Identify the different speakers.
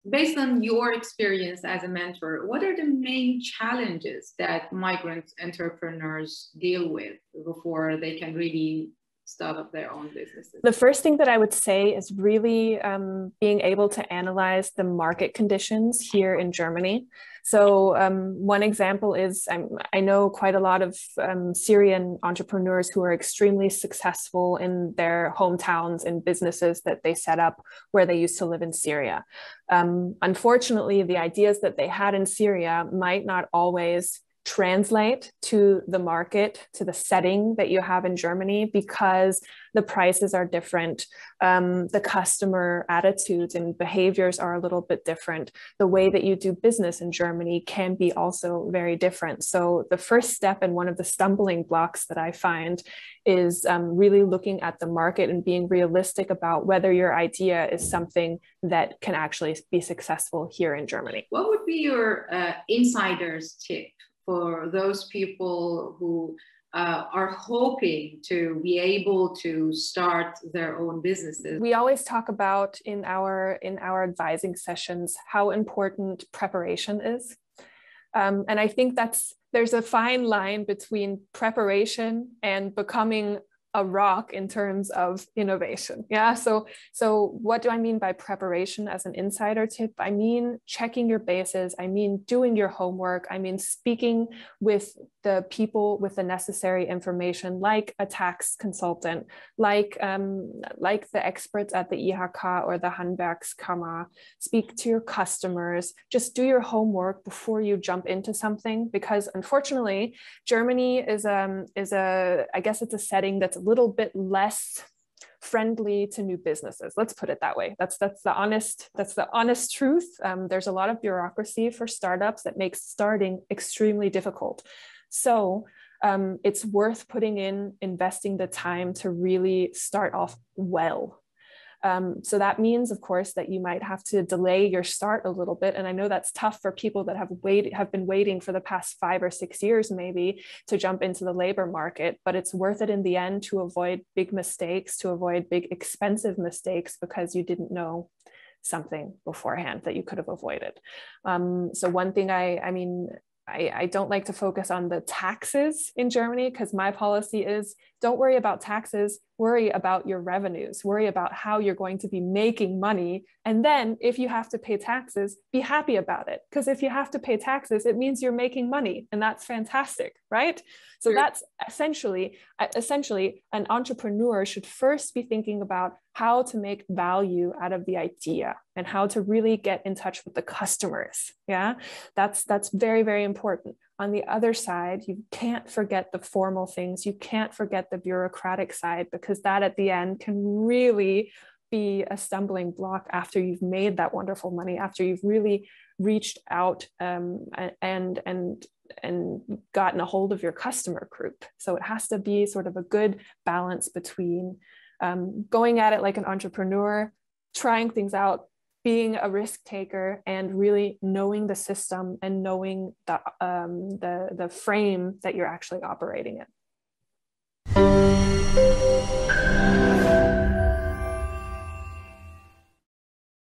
Speaker 1: based on your experience as a mentor, what are the main challenges that migrant entrepreneurs deal with before they can really start up their own businesses?
Speaker 2: The first thing that I would say is really being able to analyze the market conditions here in Germany. So one example is I know quite a lot of Syrian entrepreneurs who are extremely successful in their hometowns and businesses that they set up where they used to live in Syria. Unfortunately, the ideas that they had in Syria might not always translate to the market, to the setting that you have in Germany, because the prices are different. The customer attitudes and behaviors are a little bit different. The way that you do business in Germany can be also very different. So the first step and one of the stumbling blocks that I find is really looking at the market and being realistic about whether your idea is something that can actually be successful here in Germany.
Speaker 1: What would be your insider's tip for those people who are hoping to be able to start their own businesses?
Speaker 2: We always talk about in our advising sessions how important preparation is. And I think there's a fine line between preparation and becoming a rock in terms of innovation. Yeah. So what do I mean by preparation as an insider tip? I mean, checking your bases. I mean, doing your homework. I mean, speaking with the people with the necessary information, like a tax consultant, like the experts at the IHK or the Handwerkskammer. Speak to your customers. Just do your homework before you jump into something, because unfortunately, Germany is I guess it's a setting that's a little bit less friendly to new businesses. Let's put it that way. That's the honest truth. There's a lot of bureaucracy for startups that makes starting extremely difficult. So it's worth investing the time to really start off well. So that means, of course, that you might have to delay your start a little bit. And I know that's tough for people that have been waiting for the past 5 or 6 years, maybe, to jump into the labor market. But it's worth it in the end to avoid big mistakes, to avoid big expensive mistakes, because you didn't know something beforehand that you could have avoided. So one thing I don't like to focus on the taxes in Germany, because my policy is don't worry about taxes, worry about your revenues, worry about how you're going to be making money. And then if you have to pay taxes, be happy about it. Because if you have to pay taxes, it means you're making money, and that's fantastic, right? So that's essentially an entrepreneur should first be thinking about how to make value out of the idea and how to really get in touch with the customers. Yeah, that's very, very important. On the other side, you can't forget the formal things. You can't forget the bureaucratic side, because that at the end can really be a stumbling block after you've made that wonderful money, after you've really reached out and gotten a hold of your customer group. So it has to be sort of a good balance between going at it like an entrepreneur, trying things out, being a risk taker, and really knowing the system and knowing the frame that you're actually operating in.